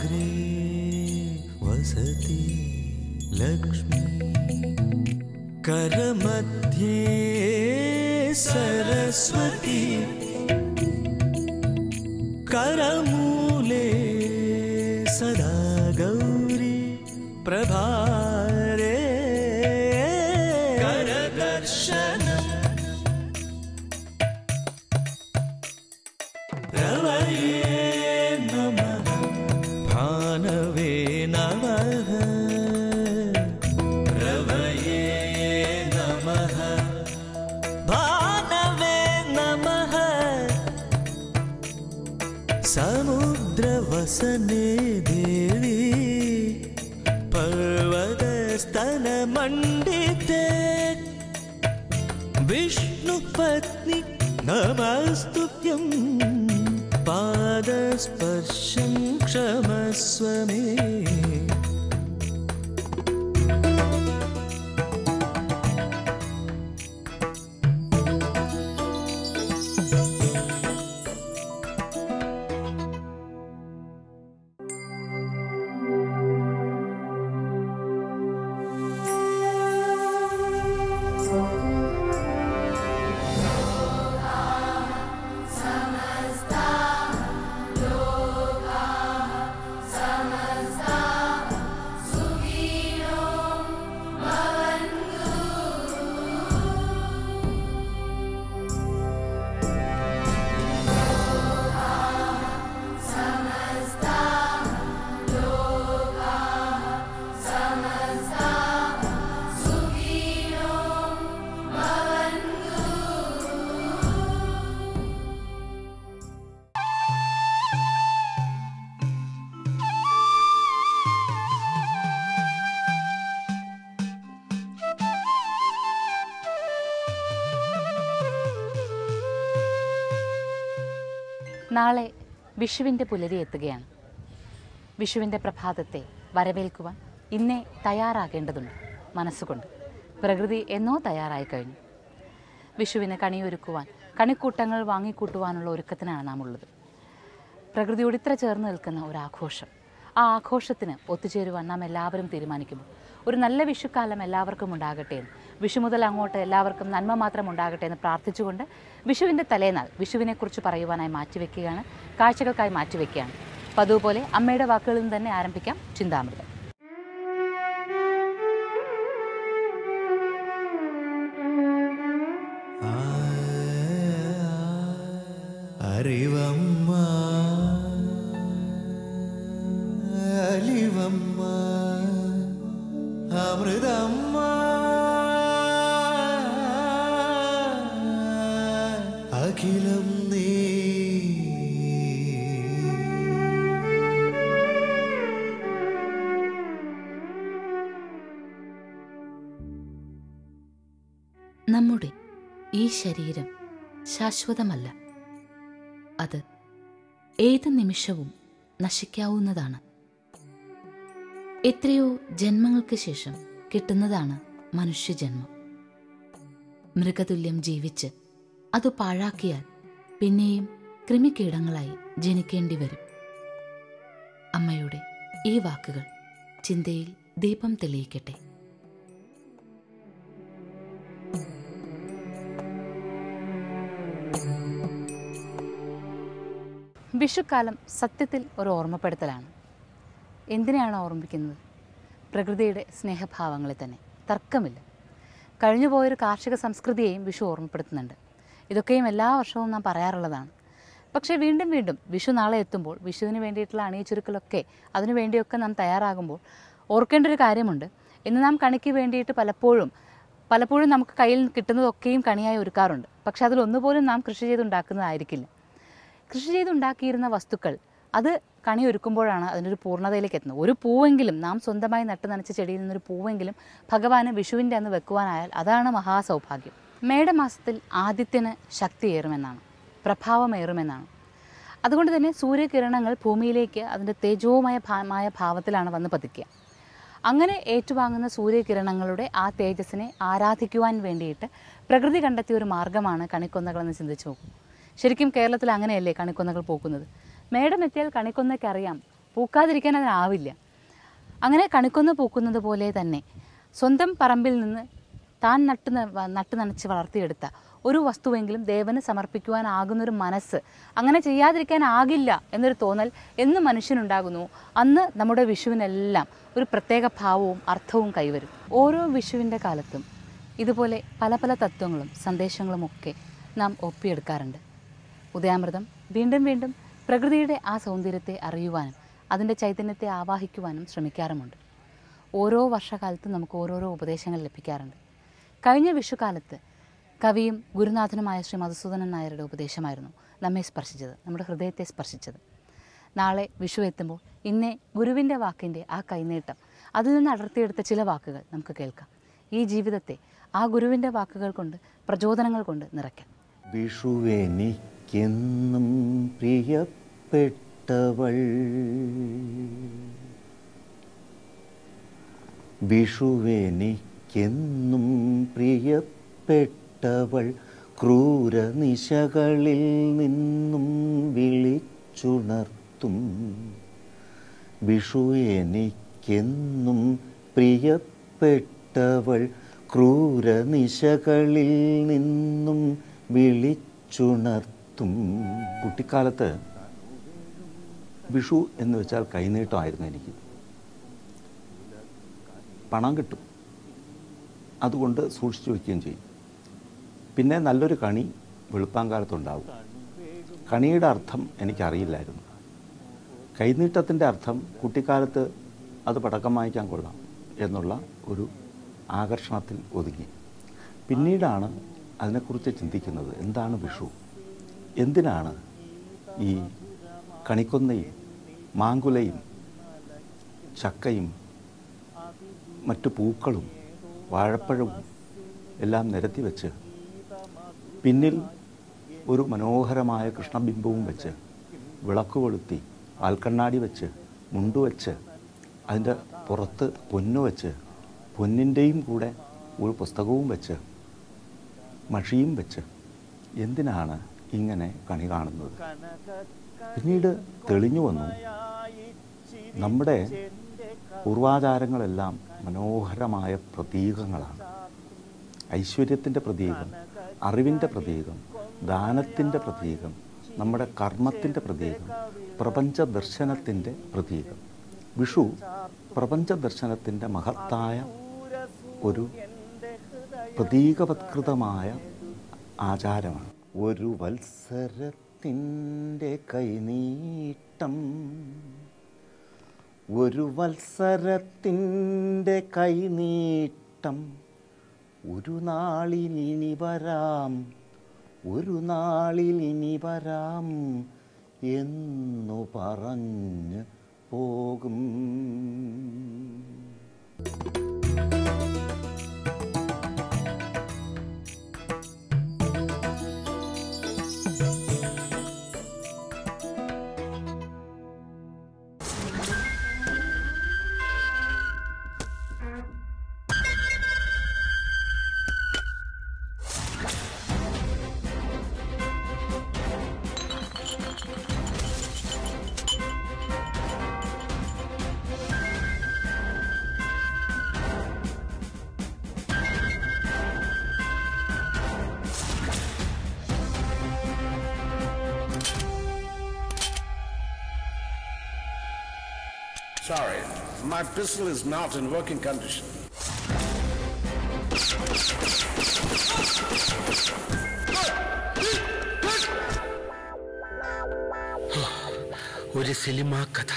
अग्रे वसति लक्ष्मी करमध्ये सरस्वती करमूले सदा गौरी प्रभारे करदर्शनम् रवये नमः भानवे नमः रवये नमः भानवे नमः समुद्रवसने देवी पर्वतस्तनमण्डिते विष्णुपत्नी नमस्तुभ्यं पादस्पर्शं क्षमस्व मे നാളെ വിഷുവിൻ്റെ പുലരി എത്തുകയാണ്. വിഷുവിൻ്റെ പ്രഭാതത്തെ വരവേൽക്കുവാൻ ഇന്നേ തയ്യാറാകേണ്ടതുണ്ട്. മനസ്സുകൊണ്ട് പ്രകൃതി എന്നോ തയ്യാറായി കഴിഞ്ഞു. വിഷുവിന് കണിയൊരുക്കുവാൻ കണിക്കൂട്ടങ്ങൾ വാങ്ങിക്കൂട്ടുവാനുള്ള ഒരുക്കത്തിനാണ് നാം ഉള്ളത്. പ്രകൃതിയോട് ഇത്ര ചേർന്ന് നിൽക്കുന്ന ഒരാഘോഷം, ആ ആഘോഷത്തിന് ഒത്തുചേരുവാൻ നാം എല്ലാവരും തീരുമാനിക്കുമ്പോൾ ഒരു നല്ല വിഷുക്കാലം എല്ലാവർക്കും ഉണ്ടാകട്ടെ എന്ന്, വിഷു മുതൽ അങ്ങോട്ട് എല്ലാവർക്കും നന്മ മാത്രം ഉണ്ടാകട്ടെ എന്ന് പ്രാർത്ഥിച്ചുകൊണ്ട് വിഷുവിൻ്റെ തലേനാൾ വിഷുവിനെക്കുറിച്ച് പറയുവാനായി മാറ്റിവെക്കുകയാണ്, കാഴ്ചകൾക്കായി മാറ്റിവെക്കുകയാണ്. അപ്പോൾ അതുപോലെ അമ്മയുടെ വാക്കുകളിൽ നിന്ന് തന്നെ ആരംഭിക്കാം ചിന്താമൃതം. അറിവമ്മ അലിവമ്മ അമൃതമ്മ അഖിലം നീ നമ്മുടെ ഈ ശരീരം ശാശ്വതമല്ല. അത് ഏത് നിമിഷവും നശിക്കാവുന്നതാണ്. എത്രയോ ജന്മങ്ങൾക്ക് ശേഷം കിട്ടുന്നതാണ് മനുഷ്യജന്മം. മൃഗതുല്യം ജീവിച്ച് അത് പാഴാക്കിയാൽ പിന്നെയും കൃമികീടങ്ങളായി ജനിക്കേണ്ടി വരും. അമ്മയുടെ ഈ വാക്കുകൾ ചിന്തയിൽ ദീപം തെളിയിക്കട്ടെ. വിഷുക്കാലം സത്യത്തിൽ ഒരു ഓർമ്മപ്പെടുത്തലാണ്. എന്തിനാണ് ഓർമ്മിക്കുന്നത്? പ്രകൃതിയുടെ സ്നേഹഭാവങ്ങളെ തന്നെ, തർക്കമില്ല. കഴിഞ്ഞുപോയൊരു കാർഷിക സംസ്കൃതിയെയും വിഷു ഓർമ്മപ്പെടുത്തുന്നുണ്ട്. ഇതൊക്കെയും എല്ലാ വർഷവും നാം പറയാറുള്ളതാണ്. പക്ഷേ വീണ്ടും വീണ്ടും വിഷു നാളെ എത്തുമ്പോൾ വിഷുവിന് വേണ്ടിയിട്ടുള്ള അണിയിച്ചൊരുക്കലൊക്കെ അതിനു വേണ്ടിയൊക്കെ നാം തയ്യാറാകുമ്പോൾ ഓർക്കേണ്ട ഒരു കാര്യമുണ്ട്. ഇന്ന് നാം കണിക്ക് വേണ്ടിയിട്ട് പലപ്പോഴും നമുക്ക് കയ്യിൽ കിട്ടുന്നതൊക്കെയും കണിയായി ഒരുക്കാറുണ്ട്. പക്ഷെ അതിലൊന്നുപോലും നാം കൃഷി ചെയ്തുണ്ടാക്കുന്നതായിരിക്കില്ല. കൃഷി ചെയ്തുണ്ടാക്കിയിരുന്ന വസ്തുക്കൾ അത് കണി ഒരുക്കുമ്പോഴാണ് അതിനൊരു പൂർണ്ണതയിലേക്ക് എത്തുന്നത്. ഒരു പൂവെങ്കിലും നാം സ്വന്തമായി നട്ടു നനച്ച ചെടിയിൽ നിന്നൊരു പൂവെങ്കിലും ഭഗവാന് വിഷുവിൻ്റെ അന്ന് വെക്കുവാനായാൽ അതാണ് മഹാസൗഭാഗ്യം. മേടമാസത്തിൽ ആദിത്യന് ശക്തിയേറുമെന്നാണ്, പ്രഭാവമേറുമെന്നാണ്. അതുകൊണ്ട് തന്നെ സൂര്യകിരണങ്ങൾ ഭൂമിയിലേക്ക് അതിൻ്റെ തേജോമയമായ ഭാവത്തിലാണ് വന്ന് പതിക്കുക. അങ്ങനെ ഏറ്റുവാങ്ങുന്ന സൂര്യകിരണങ്ങളുടെ ആ തേജസ്സിനെ ആരാധിക്കുവാൻ വേണ്ടിയിട്ട് പ്രകൃതി കണ്ടെത്തിയ ഒരു മാർഗ്ഗമാണ് കണിക്കൊന്നകളെന്ന് ചിന്തിച്ചു നോക്കും. ശരിക്കും കേരളത്തിൽ അങ്ങനെയല്ലേ കണിക്കൊന്നകൾ പൂക്കുന്നത്? മേടമെത്തിയാൽ കണിക്കൊന്നയ്ക്കറിയാം പൂക്കാതിരിക്കാൻ അതിനാവില്ല. അങ്ങനെ കണിക്കൊന്ന പൂക്കുന്നത് പോലെ തന്നെ സ്വന്തം പറമ്പിൽ നിന്ന് താൻ നട്ട് നനച്ച് വളർത്തിയെടുത്ത ഒരു വസ്തുവെങ്കിലും ദേവന് സമർപ്പിക്കുവാനാകുന്നൊരു മനസ്സ്, അങ്ങനെ ചെയ്യാതിരിക്കാനാകില്ല എന്നൊരു തോന്നൽ എന്ന് മനുഷ്യനുണ്ടാകുന്നു, അന്ന് നമ്മുടെ വിഷുവിനെല്ലാം ഒരു പ്രത്യേക ഭാവവും അർത്ഥവും കൈവരും. ഓരോ വിഷുവിൻ്റെ കാലത്തും ഇതുപോലെ പല പല തത്വങ്ങളും സന്ദേശങ്ങളുമൊക്കെ നാം ഒപ്പിയെടുക്കാറുണ്ട്. ഉദയാമൃതം വീണ്ടും വീണ്ടും പ്രകൃതിയുടെ ആ സൗന്ദര്യത്തെ അറിയുവാനും അതിൻ്റെ ചൈതന്യത്തെ ആവാഹിക്കുവാനും ശ്രമിക്കാറുമുണ്ട്. ഓരോ വർഷകാലത്തും നമുക്ക് ഓരോരോ ഉപദേശങ്ങൾ ലഭിക്കാറുണ്ട്. കഴിഞ്ഞ വിഷുക്കാലത്ത് കവിയും ഗുരുനാഥനുമായ ശ്രീ മധുസൂദനൻ നായരുടെ ഉപദേശമായിരുന്നു നമ്മെ സ്പർശിച്ചത്, നമ്മുടെ ഹൃദയത്തെ സ്പർശിച്ചത്. നാളെ വിഷു എത്തുമ്പോൾ ഇന്നേ ഗുരുവിൻ്റെ വാക്കിൻ്റെ ആ കൈനീട്ടം, അതിൽ നിന്ന് അടർത്തിയെടുത്ത ചില വാക്കുകൾ നമുക്ക് കേൾക്കാം. ഈ ജീവിതത്തെ ആ ഗുരുവിൻ്റെ വാക്കുകൾ കൊണ്ട്, പ്രചോദനങ്ങൾ കൊണ്ട് നിറയ്ക്കാം. വിഷുവെനിക്കെന്നും പ്രിയപ്പെട്ടവൾ, വിഷുവെനിക്കെന്നും പ്രിയപ്പെട്ടവൾ, ക്രൂരനിശകളിൽ നിന്നും വിളിച്ചുണർത്തും. വിഷു എനിക്കെന്നും പ്രിയപ്പെട്ടവൾ, ക്രൂരനിശകളിൽ നിന്നും വിളിച്ചുണർത്തും. കുട്ടിക്കാലത്ത് വിഷു എന്ന് വെച്ചാൽ കൈനീട്ടമായിരുന്നു എനിക്ക്. പണം കിട്ടും, അതുകൊണ്ട് സൂക്ഷിച്ചു വയ്ക്കുകയും ചെയ്യും. പിന്നെ നല്ലൊരു കണി വെളുപ്പാങ്കാലത്തുണ്ടാവും. കണിയുടെ അർത്ഥം എനിക്കറിയില്ലായിരുന്നു. കൈനീട്ടത്തിൻ്റെ അർത്ഥം കുട്ടിക്കാലത്ത് അത് പടക്കം വാങ്ങിക്കാൻ കൊള്ളാം എന്നുള്ള ഒരു ആകർഷണത്തിൽ ഒതുങ്ങി. പിന്നീടാണ് അതിനെക്കുറിച്ച് ചിന്തിക്കുന്നത്, എന്താണ് വിഷു, എന്തിനാണ് ഈ കണിക്കൊന്നയും മാങ്കുലയും ചക്കയും മറ്റു പൂക്കളും വാഴപ്പഴവും എല്ലാം നിരത്തി വെച്ച് പിന്നിൽ ഒരു മനോഹരമായ കൃഷ്ണബിംബവും വെച്ച് വിളക്ക് കൊളുത്തി പാൽക്കണ്ണാടി വെച്ച് മുണ്ടുവെച്ച് അതിൻ്റെ പുറത്ത് പൊന്നു വെച്ച് പൊന്നിൻ്റെയും കൂടെ ഒരു പുസ്തകവും വെച്ച് മഷിയും വെച്ച് എന്തിനാണ് ഇങ്ങനെ കണി കാണുന്നത്? പിന്നീട് തെളിഞ്ഞു വന്നു, നമ്മുടെ പൂർവാചാരങ്ങളെല്ലാം മനോഹരമായ പ്രതീകങ്ങളാണ്. ഐശ്വര്യത്തിൻ്റെ പ്രതീകം, അറിവിൻ്റെ പ്രതീകം, ദാനത്തിൻ്റെ പ്രതീകം, നമ്മുടെ കർമ്മത്തിൻ്റെ പ്രതീകം, പ്രപഞ്ച ദർശനത്തിൻ്റെ പ്രതീകം. വിഷു പ്രപഞ്ച ദർശനത്തിൻ്റെ മഹത്തായ ഒരു പ്രതീകവത്കൃതമായ ആചാരമാണ്. ഒരു വത്സരത്തിൻ്റെ കൈനീട്ടം, ഒരു വത്സരത്തിൻ്റെ കൈനീട്ടം, ഒരു നാളിലിനി വരാം, ഒരു നാളിലിനി വരാം എന്നു പറഞ്ഞ് പോകും. Sorry, my pistol is not in working condition. ഒരു സിനിമാ കഥ.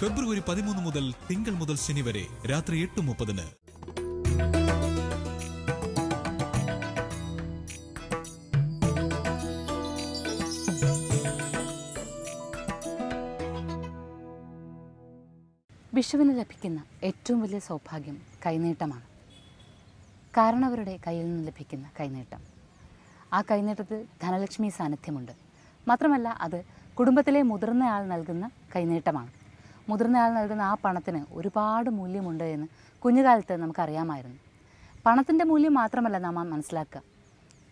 ഫെബ്രുവരി 13 മുതൽ തിങ്കൾ മുതൽ ശനി വരെ രാത്രി 8:30. വിഷുവിന് ലഭിക്കുന്ന ഏറ്റവും വലിയ സൗഭാഗ്യം കൈനീട്ടമാണ്. കാരണവരുടെ കയ്യിൽ നിന്ന് ലഭിക്കുന്ന കൈനീട്ടം, ആ കൈനീട്ടത്തിൽ ധനലക്ഷ്മി സാന്നിധ്യമുണ്ട്. മാത്രമല്ല അത് കുടുംബത്തിലെ മുതിർന്നയാൾ നൽകുന്ന കൈനീട്ടമാണ്. മുതിർന്നയാൾ നൽകുന്ന ആ പണത്തിന് ഒരുപാട് മൂല്യമുണ്ട് എന്ന് കുഞ്ഞുകാലത്ത് നമുക്കറിയാമായിരുന്നു. പണത്തിൻ്റെ മൂല്യം മാത്രമല്ല നാം മനസ്സിലാക്കുക,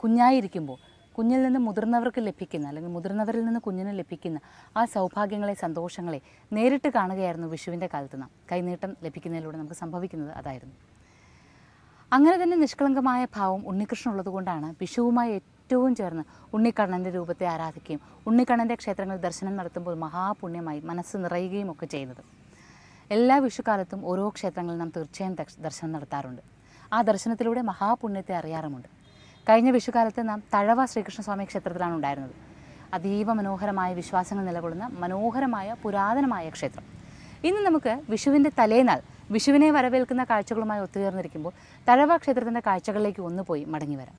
കുഞ്ഞായിരിക്കുമ്പോൾ കുഞ്ഞിൽ നിന്ന് മുതിർന്നവർക്ക് ലഭിക്കുന്ന അല്ലെങ്കിൽ മുതിർന്നവരിൽ നിന്ന് കുഞ്ഞിന് ലഭിക്കുന്ന ആ സൗഭാഗ്യങ്ങളെ സന്തോഷങ്ങളെ നേരിട്ട് കാണുകയായിരുന്നു വിഷുവിൻ്റെ കാലത്ത് നാം. കൈനീട്ടം ലഭിക്കുന്നതിലൂടെ നമുക്ക് സംഭവിക്കുന്നത് അതായിരുന്നു. അങ്ങനെ തന്നെ നിഷ്കളങ്കമായ ഭാവം ഉണ്ണികൃഷ്ണൻ ഉള്ളതുകൊണ്ടാണ് വിഷുവുമായി ഏറ്റവും ചേർന്ന് ഉണ്ണിക്കണ്ണൻ്റെ രൂപത്തെ ആരാധിക്കുകയും ഉണ്ണിക്കണ്ണൻ്റെ ക്ഷേത്രങ്ങളിൽ ദർശനം നടത്തുമ്പോൾ മഹാപുണ്യമായി മനസ്സ് നിറയുകയും ഒക്കെ ചെയ്യുന്നത്. എല്ലാ വിഷുക്കാലത്തും ഓരോ ക്ഷേത്രങ്ങളിൽ നാം തീർച്ചയായും ദർശനം നടത്താറുണ്ട്. ആ ദർശനത്തിലൂടെ മഹാപുണ്യത്തെ അറിയാറുമുണ്ട്. കഴിഞ്ഞ വിഷുക്കാലത്ത് നാം തഴവ ശ്രീകൃഷ്ണസ്വാമി ക്ഷേത്രത്തിലാണ് ഉണ്ടായിരുന്നത്. അതീവ മനോഹരമായ വിശ്വാസങ്ങൾ നിലകൊള്ളുന്ന മനോഹരമായ പുരാതനമായ ക്ഷേത്രം. ഇന്ന് നമുക്ക് വിഷുവിൻ്റെ തലേനാൾ വിഷുവിനെ വരവേൽക്കുന്ന കാഴ്ചകളുമായി ഒത്തുചേർന്നിരിക്കുമ്പോൾ തഴവ ക്ഷേത്രത്തിൻ്റെ കാഴ്ചകളിലേക്ക് ഒന്ന് പോയി മടങ്ങി വരാം.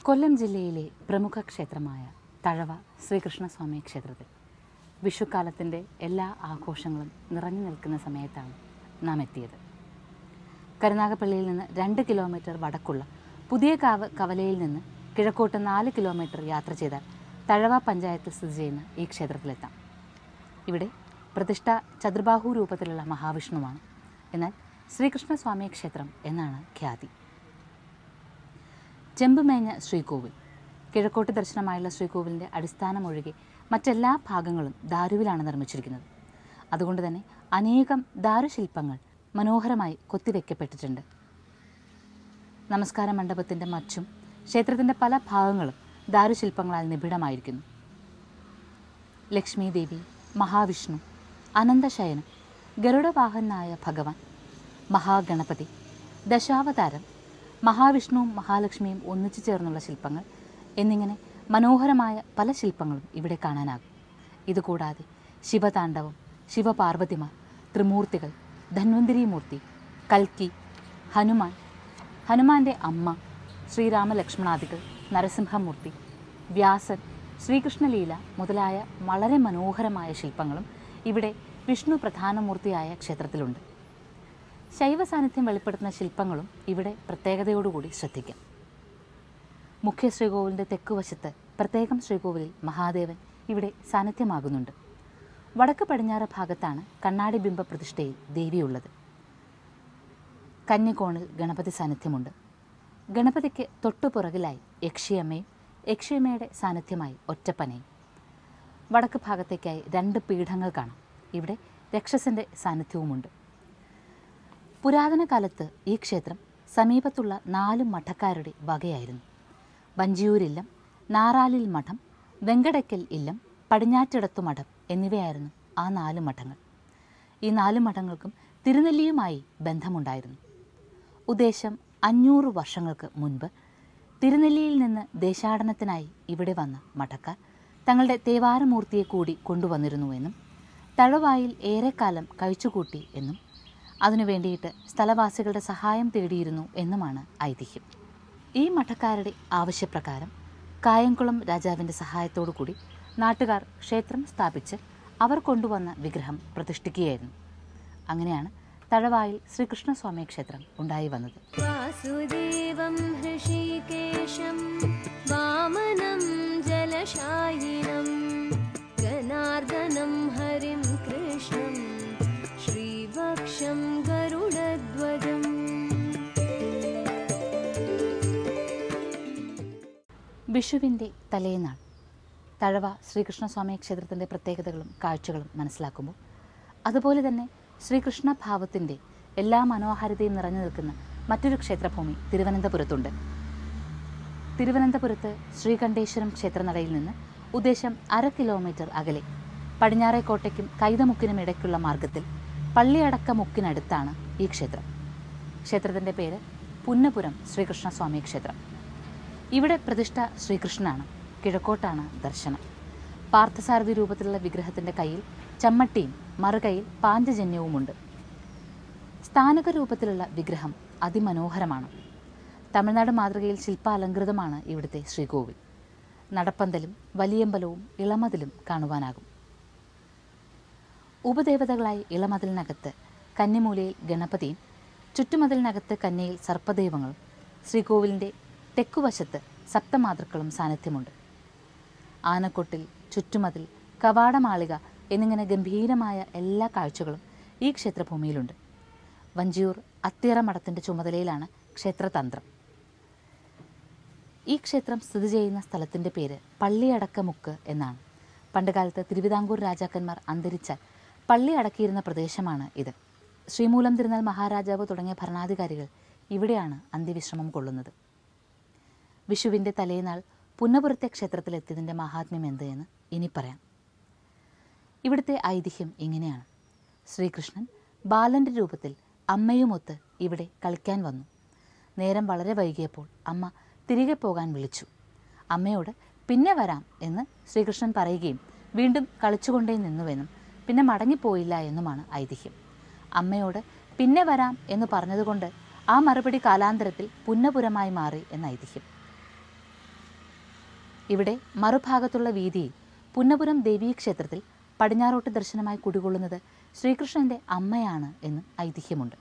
കൊല്ലം ജില്ലയിലെ പ്രമുഖ ക്ഷേത്രമായ തഴവ ശ്രീകൃഷ്ണസ്വാമി ക്ഷേത്രത്തിൽ വിഷുക്കാലത്തിൻ്റെ എല്ലാ ആഘോഷങ്ങളും നിറഞ്ഞു നിൽക്കുന്ന സമയത്താണ് നാം എത്തിയത്. കരുനാഗപ്പള്ളിയിൽ നിന്ന് 2 കിലോമീറ്റർ വടക്കുള്ള പുതിയ കവലയിൽ നിന്ന് കിഴക്കോട്ട് 4 കിലോമീറ്റർ യാത്ര ചെയ്താൽ തഴവ പഞ്ചായത്ത് സ്ഥിതി ചെയ്യുന്ന ഈ ക്ഷേത്രത്തിലെത്താം. ഇവിടെ പ്രതിഷ്ഠ ചതുർബാഹു രൂപത്തിലുള്ള മഹാവിഷ്ണുവാണ്. എന്നാൽ ശ്രീകൃഷ്ണസ്വാമി ക്ഷേത്രം എന്നാണ് ഖ്യാതി. ചെമ്പുമേഞ്ഞ ശ്രീകോവിൽ, കിഴക്കോട്ട് ദർശനമായുള്ള ശ്രീകോവിലിൻ്റെ അടിസ്ഥാനമൊഴികെ മറ്റെല്ലാ ഭാഗങ്ങളും ദാരുവിലാണ് നിർമ്മിച്ചിരിക്കുന്നത്. അതുകൊണ്ട് തന്നെ അനേകം ദാരുശില്പങ്ങൾ മനോഹരമായി കൊത്തിവെക്കപ്പെട്ടിട്ടുണ്ട്. നമസ്കാര മണ്ഡപത്തിൻ്റെ മച്ചും ക്ഷേത്രത്തിൻ്റെ പല ഭാഗങ്ങളും ദാരുശില്പങ്ങളാൽ നിബിഡമായിരിക്കുന്നു. ലക്ഷ്മി ദേവി, മഹാവിഷ്ണു, അനന്തശയനം, ഗരുഡവാഹനായ ഭഗവാൻ, മഹാഗണപതി, ദശാവതാരം, മഹാവിഷ്ണുവും മഹാലക്ഷ്മിയും ഒന്നിച്ചു ചേർന്നുള്ള ശില്പങ്ങൾ എന്നിങ്ങനെ മനോഹരമായ പല ശില്പങ്ങളും ഇവിടെ കാണാനാകും. ഇതുകൂടാതെ ശിവതാണ്ഡവം, ശിവപാർവതിമാർ, ത്രിമൂർത്തികൾ, ധന്വന്തിരി മൂർത്തി, കൽക്കി, ഹനുമാൻ്റെ അമ്മ, ശ്രീരാമലക്ഷ്മണാദികൾ, നരസിംഹമൂർത്തി, വ്യാസൻ, ശ്രീകൃഷ്ണലീല മുതലായ വളരെ മനോഹരമായ ശില്പങ്ങളും ഇവിടെ വിഷ്ണു പ്രധാനമൂർത്തിയായ ക്ഷേത്രത്തിലുണ്ട്. ശൈവ സാന്നിധ്യം വെളിപ്പെടുത്തുന്ന ശില്പങ്ങളും ഇവിടെ പ്രത്യേകതയോടുകൂടി ശ്രദ്ധിക്കാം. മുഖ്യ ശ്രീകോവിലിൻ്റെ തെക്കുവശത്ത് പ്രത്യേകം ശ്രീകോവിലിൽ മഹാദേവൻ ഇവിടെ സാന്നിധ്യമാകുന്നുണ്ട്. വടക്ക് പടിഞ്ഞാറ് ഭാഗത്താണ് കണ്ണാടി ബിംബ പ്രതിഷ്ഠയിൽ ദേവിയുള്ളത്. കന്നിക്കോണിൽ ഗണപതി സാന്നിധ്യമുണ്ട്. ഗണപതിക്ക് തൊട്ടുപുറകിലായി യക്ഷിയമ്മയും യക്ഷിയമ്മയുടെ സാന്നിധ്യമായി ഒറ്റപ്പനയും. വടക്ക് ഭാഗത്തേക്കായി 2 പീഠങ്ങൾ കാണാം. ഇവിടെ രക്ഷസൻ്റെ സാന്നിധ്യവുമുണ്ട്. പുരാതന കാലത്ത് ഈ ക്ഷേത്രം സമീപത്തുള്ള 4 മഠക്കാരുടെ വകയായിരുന്നു. വഞ്ചിയൂരില്ലം, നാറാലിൽ മഠം, വെങ്കടയ്ക്കൽ ഇല്ലം, പടിഞ്ഞാറ്റിടത്തു മഠം എന്നിവയായിരുന്നു ആ 4 മഠങ്ങൾ. ഈ 4 മഠങ്ങൾക്കും തിരുനെല്ലിയുമായി ബന്ധമുണ്ടായിരുന്നു. ഉദ്ദേശം 500 വർഷങ്ങൾക്ക് മുൻപ് തിരുനെല്ലിയിൽ നിന്ന് ദേശാടനത്തിനായി ഇവിടെ വന്ന മഠക്കാർ തങ്ങളുടെ തേവാരമൂർത്തിയെ കൂടി കൊണ്ടുവന്നിരുന്നുവെന്നും തഴവായിൽ ഏറെക്കാലം കഴിച്ചുകൂട്ടി എന്നും അതിനു വേണ്ടിയിട്ട് സ്ഥലവാസികളുടെ സഹായം തേടിയിരുന്നു എന്നുമാണ് ഐതിഹ്യം. ഈ മഠക്കാരുടെ ആവശ്യപ്രകാരം കായംകുളം രാജാവിൻ്റെ സഹായത്തോടു കൂടി നാട്ടുകാർ ക്ഷേത്രം സ്ഥാപിച്ച് അവർ കൊണ്ടുവന്ന വിഗ്രഹം പ്രതിഷ്ഠിക്കുകയായിരുന്നു. അങ്ങനെയാണ് തഴവായിൽ ശ്രീകൃഷ്ണസ്വാമി ക്ഷേത്രം ഉണ്ടായി വന്നത്. വാസുദേവം ഹൃഷീകേശം വാമനം ജലശായിനം ജനാർദ്ദനം ഹരിം കൃഷ്ണം ശ്രീവക്ഷം ഗരുഡധ്വജം. വിഷുവിൻ്റെ തലേനാൾ തഴവ ശ്രീകൃഷ്ണസ്വാമി ക്ഷേത്രത്തിൻ്റെ പ്രത്യേകതകളും കാഴ്ചകളും മനസ്സിലാക്കുമ്പോൾ അതുപോലെ തന്നെ ശ്രീകൃഷ്ണ ഭാവത്തിൻ്റെ എല്ലാ മനോഹാരിതയും നിറഞ്ഞു നിൽക്കുന്ന മറ്റൊരു ക്ഷേത്രഭൂമി തിരുവനന്തപുരത്തുണ്ട്. തിരുവനന്തപുരത്ത് ശ്രീകണ്ഠേശ്വരം ക്ഷേത്രനടയിൽ നിന്ന് ഉദ്ദേശം 1/2 കിലോമീറ്റർ അകലെ പടിഞ്ഞാറേക്കോട്ടയ്ക്കും കൈതമുക്കിനും ഇടയ്ക്കുള്ള മാർഗത്തിൽ പള്ളിയടക്കമുക്കിനടുത്താണ് ഈ ക്ഷേത്രം. ക്ഷേത്രത്തിൻ്റെ പേര് പുന്നപുരം ശ്രീകൃഷ്ണസ്വാമി ക്ഷേത്രം. ഇവിടെ പ്രതിഷ്ഠ ശ്രീകൃഷ്ണനാണ്. കിഴക്കോട്ടാണ് ദർശനം. പാർത്ഥസാരഥി രൂപത്തിലുള്ള വിഗ്രഹത്തിൻ്റെ കയ്യിൽ ചമ്മട്ടിയും മറുകൈയിൽ പാഞ്ചജന്യവുമുണ്ട്. സ്ഥാനക രൂപത്തിലുള്ള വിഗ്രഹം അതിമനോഹരമാണ്. തമിഴ്നാട് മാതൃകയിൽ ശില്പാലങ്കൃതമാണ് ഇവിടുത്തെ ശ്രീകോവിൽ. നടപ്പന്തലും വലിയമ്പലവും ഇളമതിലും കാണുവാനാകും. ഉപദേവതകളായി ഇളമതിലിനകത്ത് കന്നിമൂലയിൽ ഗണപതിയും ചുറ്റുമതിലിനകത്ത് കന്യയിൽ സർപ്പദൈവങ്ങളും ശ്രീകോവിലിൻ്റെ തെക്കുവശത്ത് സപ്തമാതൃക്കളും സാന്നിധ്യമുണ്ട്. ആനക്കൊട്ടിൽ, ചുറ്റുമതിൽ, കവാടമാളിക എന്നിങ്ങനെ ഗംഭീരമായ എല്ലാ കാഴ്ചകളും ഈ ക്ഷേത്രഭൂമിയിലുണ്ട്. വഞ്ചിയൂർ അത്തിയറ മഠത്തിൻ്റെ ചുമതലയിലാണ് ക്ഷേത്രതന്ത്രം. ഈ ക്ഷേത്രം സ്ഥിതി ചെയ്യുന്ന സ്ഥലത്തിൻ്റെ പേര് പള്ളിയടക്കമുക്ക് എന്നാണ്. പണ്ടുകാലത്ത് തിരുവിതാംകൂർ രാജാക്കന്മാർ അന്തരിച്ചാൽ പള്ളി അടക്കിയിരുന്ന പ്രദേശമാണ് ഇത്. ശ്രീമൂലം തിരുനാൾ മഹാരാജാവ് തുടങ്ങിയ ഭരണാധികാരികൾ ഇവിടെയാണ് അന്ത്യവിശ്രമം കൊള്ളുന്നത്. വിഷുവിൻ്റെ തലേനാൾ പുന്നപുരത്തെ ക്ഷേത്രത്തിലെത്തിയതിൻ്റെ മഹാത്മ്യം എന്ത് എന്ന് ഇനി പറയാം. ഇവിടുത്തെ ഐതിഹ്യം ഇങ്ങനെയാണ്. ശ്രീകൃഷ്ണൻ ബാലൻ്റെ രൂപത്തിൽ അമ്മയുമൊത്ത് ഇവിടെ കളിക്കാൻ വന്നു. നേരം വളരെ വൈകിയപ്പോൾ അമ്മ തിരികെ പോകാൻ വിളിച്ചു. അമ്മയോട് പിന്നെ വരാം എന്ന് ശ്രീകൃഷ്ണൻ പറയുകയും വീണ്ടും കളിച്ചുകൊണ്ടേ നിന്നുവെന്നും പിന്നെ മടങ്ങിപ്പോയില്ല എന്നുമാണ് ഐതിഹ്യം. അമ്മയോട് പിന്നെ വരാം എന്ന് പറഞ്ഞതുകൊണ്ട് ആ മറുപടി കാലാന്തരത്തിൽ പുന്നപുരമായി മാറി എന്ന ഐതിഹ്യം. ഇവിടെ മറുഭാഗത്തുള്ള വീതിയിൽ പുന്നപുരം ദേവീക്ഷേത്രത്തിൽ പടിഞ്ഞാറോട്ട് ദർശനമായി കുടികൊള്ളുന്നത് ശ്രീകൃഷ്ണൻ്റെ അമ്മയാണ് എന്നും ഐതിഹ്യമുണ്ട്.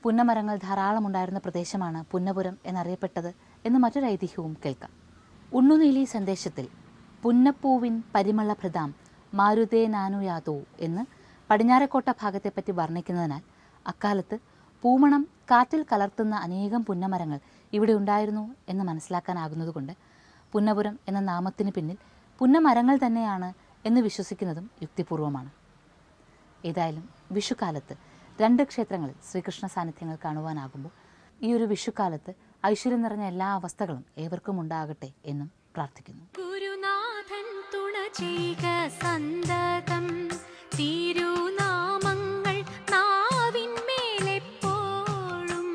പുന്നമരങ്ങൾ ധാരാളമുണ്ടായിരുന്ന പ്രദേശമാണ് പുന്നപുരം എന്നറിയപ്പെട്ടത് എന്ന് മറ്റൊരു ഐതിഹ്യവും കേൾക്കാം. ഉണ്ണുനീലി സന്ദേശത്തിൽ പുന്നപ്പൂവിൻ പരിമളഭൃതാം മാരുതേ നാനുയാതോ എന്ന് പടിഞ്ഞാറേക്കോട്ട ഭാഗത്തെപ്പറ്റി വർണ്ണിക്കുന്നതിനാൽ അക്കാലത്ത് പൂമണം കാറ്റിൽ കലർത്തുന്ന അനേകം പുന്നമരങ്ങൾ ഇവിടെ ഉണ്ടായിരുന്നു എന്ന് മനസ്സിലാക്കാനാകുന്നതുകൊണ്ട് പുന്നപുരം എന്ന നാമത്തിന് പിന്നിൽ പുന്നമരങ്ങൾ തന്നെയാണ് എന്ന് വിശ്വസിക്കുന്നതും യുക്തിപൂർവമാണ്. ഏതായാലും വിഷുക്കാലത്ത് 2 ക്ഷേത്രങ്ങളിൽ ശ്രീകൃഷ്ണ സാന്നിധ്യങ്ങൾ കാണുവാനാകുമ്പോൾ ഈ ഒരു വിഷുക്കാലത്ത് ഐശ്വര്യം നിറഞ്ഞ എല്ലാ അവസ്ഥകളും ഏവർക്കും ഉണ്ടാകട്ടെ എന്നും പ്രാർത്ഥിക്കുന്നു. ഗുരുനാഥൻ തുണ ചെയ്യുക സന്തതം, തിരുനാമങ്ങൾ നാവിന്മേലെപ്പോഴും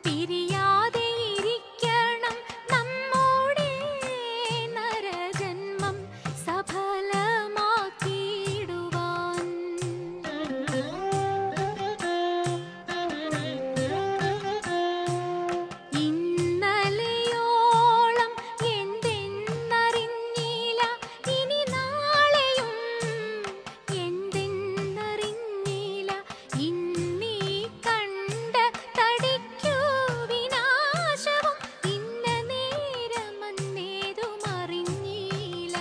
പിരിയാതെ ഇരിക്കണം നമ്മുടെ നരജന്മം സഫലമാക്കിയിടുവാൻ. ഇന്നലെയോളം എന്തെന്നറിഞ്ഞില്ല, ഇനി നാളെയും എന്തെന്നറിഞ്ഞില്ല, ഇന്നീ കണ്ട തടിക്കു വിനാശവും ഇന്ന നേരമെന്നേതും അറിഞ്ഞില്ല.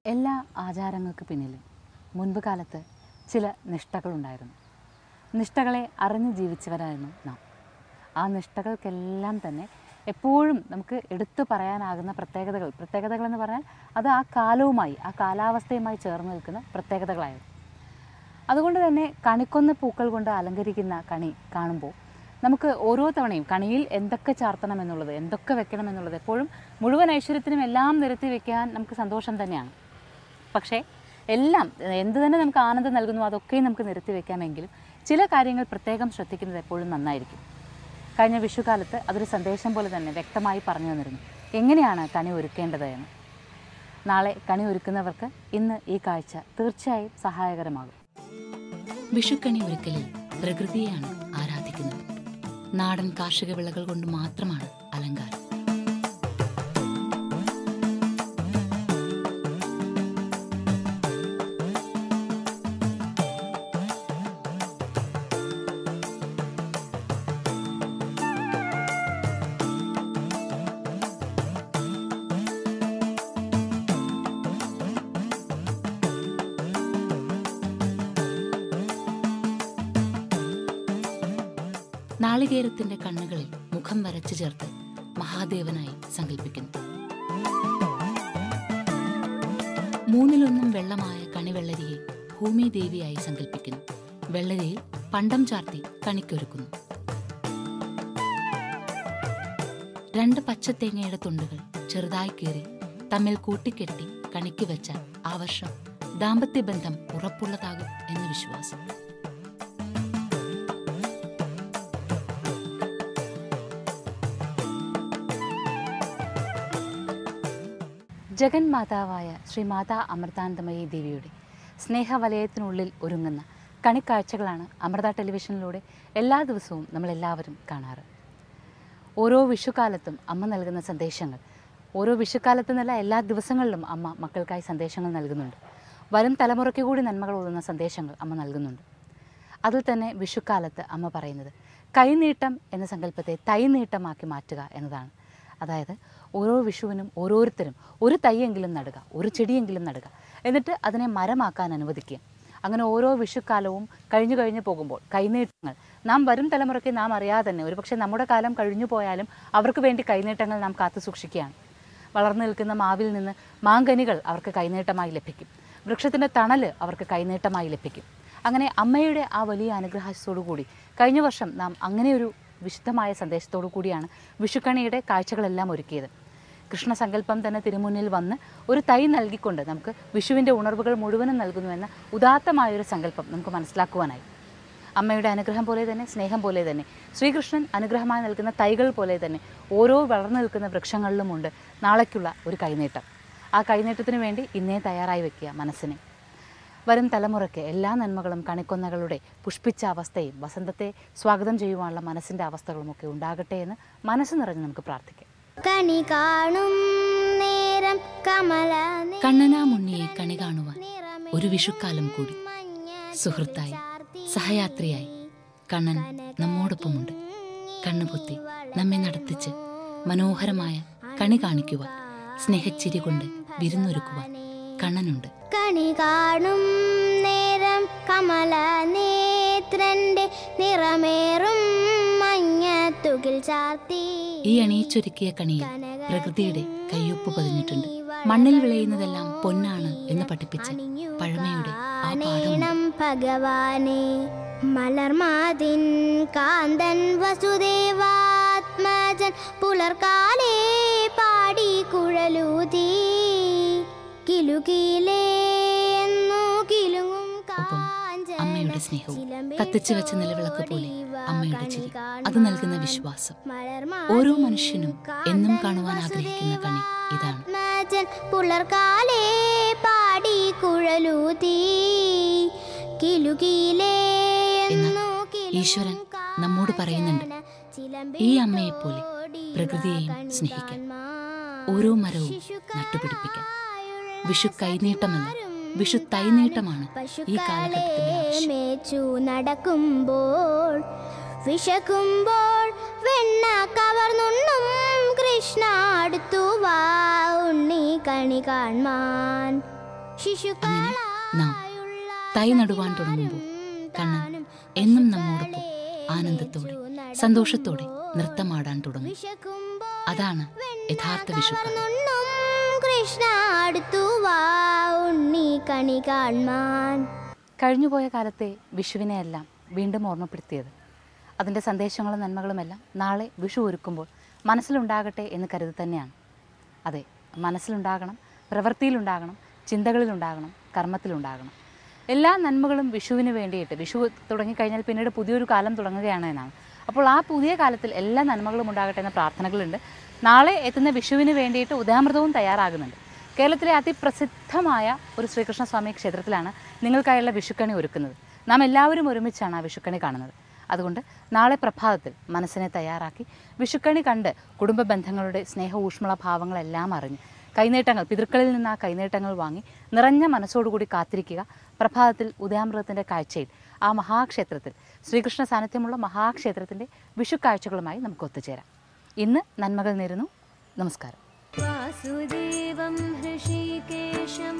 എല്ലാ ആചാരങ്ങൾക്ക് പിന്നിലും മുൻപ് കാലത്ത് ചില നിഷ്ഠകളുണ്ടായിരുന്നു. നിഷ്ഠകളെ അറിഞ്ഞ് ജീവിച്ചവരായിരുന്നു നാം. ആ നിഷ്ഠകൾക്കെല്ലാം തന്നെ എപ്പോഴും നമുക്ക് എടുത്തു പറയാനാകുന്ന പ്രത്യേകതകൾ എന്ന് പറഞ്ഞാൽ അത് ആ കാലവുമായി, ആ കാലാവസ്ഥയുമായി ചേർന്ന് നിൽക്കുന്ന പ്രത്യേകതകളായിരുന്നു. അതുകൊണ്ട് തന്നെ കണിക്കൊന്ന പൂക്കൾ കൊണ്ട് അലങ്കരിക്കുന്ന കണി കാണുമ്പോൾ നമുക്ക് ഓരോ തവണയും കണിയിൽ എന്തൊക്കെ ചാർത്തണം എന്നുള്ളത്, എന്തൊക്കെ വെക്കണം എന്നുള്ളത് എപ്പോഴും മുഴുവൻ ഐശ്വര്യത്തിനും എല്ലാം നിരത്തി വെക്കാൻ നമുക്ക് സന്തോഷം തന്നെയാണ്. പക്ഷേ എല്ലാം എന്ത് തന്നെ നമുക്ക് ആനന്ദം നൽകുന്നു അതൊക്കെയും നമുക്ക് നിരത്തി വെക്കാമെങ്കിലും ചില കാര്യങ്ങൾ പ്രത്യേകം ശ്രദ്ധിക്കുന്നത് എപ്പോഴും നന്നായിരിക്കും. കഴിഞ്ഞ വിഷുക്കാലത്ത് അതൊരു സന്ദേശം പോലെ തന്നെ വ്യക്തമായി പറഞ്ഞു തന്നിരുന്നു എങ്ങനെയാണ് കണി ഒരുക്കേണ്ടത് എന്ന്. നാളെ കണി ഒരുക്കുന്നവർക്ക് ഇന്ന് ഈ കാഴ്ച തീർച്ചയായും സഹായകരമാകും. വിഷുക്കണി ഒരുക്കലിൽ പ്രകൃതിയെയാണ് ആരാധിക്കുന്നത്. നാടൻ കാർഷിക വിളകൾ കൊണ്ട് മാത്രമാണ് അലങ്കാരം. നാളികേരത്തിന്റെ കണ്ണുകളിൽ മുഖം വരച്ചു ചേർത്ത് മഹാദേവനായി സങ്കല്പിക്കുന്നു. 1/3 വെള്ളമായ കണിവെള്ളരിയെ ഭൂമിദേവിയായി സങ്കല്പിക്കുന്നു. വെള്ളരിയിൽ പണ്ടം ചാർത്തി കണിക്കൊരുക്കുന്നു. 2 പച്ചത്തേങ്ങയുടെ തുണ്ടുകൾ ചെറുതായി കീറി തമ്മിൽ കൂട്ടിക്കെട്ടി കണിക്ക് വെച്ചാൽ ആ വർഷം ദാമ്പത്യബന്ധം ഉറപ്പുള്ളതാകും എന്ന് വിശ്വാസം. ജഗന്മാതാവായ ശ്രീമാതാ അമൃതാനന്ദമയി ദേവിയുടെ സ്നേഹവലയത്തിനുള്ളിൽ ഒരുങ്ങുന്ന കണിക്കാഴ്ചകളാണ് അമൃത ടെലിവിഷനിലൂടെ എല്ലാ ദിവസവും നമ്മളെല്ലാവരും കാണാറ്. ഓരോ വിഷുക്കാലത്തും അമ്മ നൽകുന്ന സന്ദേശങ്ങൾ, ഓരോ വിഷുക്കാലത്തെന്നല്ല എല്ലാ ദിവസങ്ങളിലും അമ്മ മക്കൾക്കായി സന്ദേശങ്ങൾ നൽകുന്നുണ്ട്. വരും തലമുറയ്ക്ക് കൂടി നന്മകൾ ഓതുന്ന സന്ദേശങ്ങൾ അമ്മ നൽകുന്നുണ്ട്. അതിൽ തന്നെ വിഷുക്കാലത്ത് അമ്മ പറയുന്നത് കൈനീട്ടം എന്ന സങ്കല്പത്തെ തൈനീട്ടമാക്കി മാറ്റുക എന്നതാണ്. അതായത് ഓരോ വിഷുവിനും ഓരോരുത്തരും ഒരു തൈയെങ്കിലും നടുക, ഒരു ചെടിയെങ്കിലും നടുക, എന്നിട്ട് അതിനെ മരമാക്കാൻ അനുവദിക്കുക. അങ്ങനെ ഓരോ വിഷുക്കാലവും കഴിഞ്ഞു പോകുമ്പോൾ കൈനീട്ടങ്ങൾ നാം വരും തലമുറയ്ക്ക് നാം അറിയാതെ തന്നെ ഒരുപക്ഷെ നമ്മുടെ കാലം കഴിഞ്ഞു പോയാലും അവർക്ക് വേണ്ടി കൈനീട്ടങ്ങൾ നാം കാത്തു സൂക്ഷിക്കുകയാണ്. വളർന്നു നിൽക്കുന്ന മാവിൽ നിന്ന് മാങ്കനികൾ അവർക്ക് കൈനീട്ടമായി ലഭിക്കും. വൃക്ഷത്തിൻ്റെ തണൽ അവർക്ക് കൈനീട്ടമായി ലഭിക്കും. അങ്ങനെ അമ്മയുടെ ആ വലിയ അനുഗ്രഹത്തോടു കൂടി കഴിഞ്ഞ വർഷം നാം അങ്ങനെയൊരു വിശുദ്ധമായ സന്ദേശത്തോടു കൂടിയാണ് വിഷുക്കണിയുടെ കാഴ്ചകളെല്ലാം ഒരുക്കിയത്. കൃഷ്ണസങ്കല്പം തന്നെ തിരുമുന്നിൽ വന്ന് ഒരു തൈ നൽകിക്കൊണ്ട് നമുക്ക് വിഷുവിൻ്റെ ഉണർവുകൾ മുഴുവനും നൽകുന്നുവെന്ന ഉദാത്തമായൊരു സങ്കല്പം നമുക്ക് മനസ്സിലാക്കുവാനായി. അമ്മയുടെ അനുഗ്രഹം പോലെ തന്നെ സ്നേഹം പോലെ തന്നെ ശ്രീകൃഷ്ണൻ അനുഗ്രഹമായി നൽകുന്ന തൈകൾ പോലെ തന്നെ ഓരോ വളർന്നു നിൽക്കുന്ന വൃക്ഷങ്ങളിലുമുണ്ട് നാളേക്കുള്ള ഒരു കൈനീട്ടം. ആ കൈനീട്ടത്തിന് വേണ്ടി ഇന്നേ തയ്യാറായി വെക്കുക മനസ്സിനെ. വരും തലമുറയ്ക്ക് എല്ലാ നന്മകളും കണിക്കൊന്നകളുടെ പുഷ്പിച്ച അവസ്ഥയും വസന്തത്തെ സ്വാഗതം ചെയ്യുവാനുള്ള മനസ്സിൻ്റെ അവസ്ഥകളുമൊക്കെ ഉണ്ടാകട്ടെ എന്ന് മനസ്സ് നിറഞ്ഞ് നമുക്ക് പ്രാർത്ഥിക്കാം. കണി കാണും നേരം കണ്ണനാ മുന്നിയെ കണി കാണുവാൻ ഒരു വിഷുക്കാലം കൂടി. സുഹൃത്തായി സഹയാത്രിയായി കണ്ണൻ നമ്മോടൊപ്പമുണ്ട്. കണ്ണുപൊത്തി നമ്മെ നടത്തിച്ച് മനോഹരമായ കണി കാണിക്കുവാൻ, സ്നേഹച്ചിരി കൊണ്ട് വിരുന്നൊരുക്കുവാൻ കണ്ണനുണ്ട്. കണി കാണും നേരം കമല നേത്രന്റെ നിറമേറും മഞ്ഞത്തുകിൽ ചാർത്തി. ഈ അണിയിച്ചൊരുക്കിയ കണിയിൽ പ്രകൃതിയുടെ കയ്യൊപ്പ് പതിഞ്ഞിട്ടുണ്ട്. മണ്ണിൽ വിളയുന്നതെല്ലാം പൊന്നാണ് എന്ന് പഠിപ്പിച്ച പഴമയുടെ ആ പാഠം. ഭഗവാനെ മലർമാതിൻ കാന്തൻ വസുദേവാത്മജൻ പുലർക്കാലേ പാടി കുഴലൂതി കിലുകിലേ കിലുങ്ങും ഒപ്പം അമ്മയുടെ സ്നേഹവും കത്തിച്ചു വെച്ച നിലവിളക്ക് പോലെ അമ്മയുടെ ചിരി, അത് നൽകുന്ന വിശ്വാസം. ഓരോ മനുഷ്യനും എന്നും കാണുവാൻ ആഗ്രഹിക്കുന്ന കണി ഇതാണ്. പുലർക്കാലേ പാടി കുഴലൂതി കിലുകിലേ. ഈശ്വരൻ നമ്മോട് പറയുന്നുണ്ട്, ഈ അമ്മയെപ്പോലെ പ്രകൃതിയെയും സ്നേഹിക്കാൻ, ഓരോ മരവും നട്ടുപിടിപ്പിക്കാൻ. വിഷു കൈനീട്ടമല്ല, വിഷു തൈനീട്ടമാണ് ഈ കാലഘട്ടത്തിന്റെ ആവശ്യം. നടക്കുമ്പോൾ വിശക്കുമ്പോൾ വെണ്ണ കവർന്നുണ്ണും കൃഷ്ണ അടുത്തു വാ ഉണ്ണി കണി കാണാൻ. അങ്ങനെ നാം തൈ നടുവാൻ തുടങ്ങുമ്പോൾ കണ്ണൻ എന്നും നമ്മോടൊപ്പം ആനന്ദത്തോടെ സന്തോഷത്തോടെ നൃത്തമാടാൻ തുടങ്ങും. അതാണ് യഥാർത്ഥ വിഷുക്കാലം. കൃഷ്ണ അടുത്തു വാ ഉണ്ണി കണി കാണാൻ. കഴിഞ്ഞുപോയ കാലത്തെ വിഷുവിനെയെല്ലാം വീണ്ടും ഓർമ്മപ്പെടുത്തിയത് അതിൻ്റെ സന്ദേശങ്ങളും നന്മകളുമെല്ലാം നാളെ വിഷു ഒരുക്കുമ്പോൾ മനസ്സിലുണ്ടാകട്ടെ എന്ന് കരുതി തന്നെയാണ്. അതെ, മനസ്സിലുണ്ടാകണം, പ്രവൃത്തിയിലുണ്ടാകണം, ചിന്തകളിലുണ്ടാകണം, കർമ്മത്തിലുണ്ടാകണം. എല്ലാ നന്മകളും വിഷുവിന് വേണ്ടിയിട്ട്, വിഷു തുടങ്ങിക്കഴിഞ്ഞാൽ പിന്നീട് പുതിയൊരു കാലം തുടങ്ങുകയാണ് എന്നാണ്. അപ്പോൾ ആ പുതിയ കാലത്തിൽ എല്ലാ നന്മകളും ഉണ്ടാകട്ടെ എന്ന പ്രാർത്ഥനകളുണ്ട്. നാളെ എത്തുന്ന വിഷുവിന് വേണ്ടിയിട്ട് ഉദയാമൃതവും തയ്യാറാകുന്നുണ്ട്. കേരളത്തിലെ അതിപ്രസിദ്ധമായ ഒരു ശ്രീകൃഷ്ണസ്വാമി ക്ഷേത്രത്തിലാണ് നിങ്ങൾക്കായുള്ള വിഷുക്കണി ഒരുക്കുന്നത്. നാം എല്ലാവരും ഒരുമിച്ചാണ് ആ വിഷുക്കണി കാണുന്നത്. അതുകൊണ്ട് നാളെ പ്രഭാതത്തിൽ മനസ്സിനെ തയ്യാറാക്കി വിഷുക്കണി കണ്ട് കുടുംബ ബന്ധങ്ങളുടെ സ്നേഹ ഊഷ്മള ഭാവങ്ങളെല്ലാം അറിഞ്ഞ് കൈനീട്ടങ്ങൾ, പിതൃക്കളിൽ നിന്ന് ആ കൈനീട്ടങ്ങൾ വാങ്ങി നിറഞ്ഞ മനസ്സോടുകൂടി കാത്തിരിക്കുക. പ്രഭാതത്തിൽ ഉദയാമൃതത്തിൻ്റെ കാഴ്ചയിൽ ആ മഹാക്ഷേത്രത്തിൽ, ശ്രീകൃഷ്ണ സാന്നിധ്യമുള്ള മഹാക്ഷേത്രത്തിൻ്റെ വിഷുക്കാഴ്ചകളുമായി നമുക്ക് ഒത്തുചേരാം. ഇന്ന് നന്മകൾ നേരുന്നു. നമസ്കാരം. വാസുദേവം ഹൃഷികേശം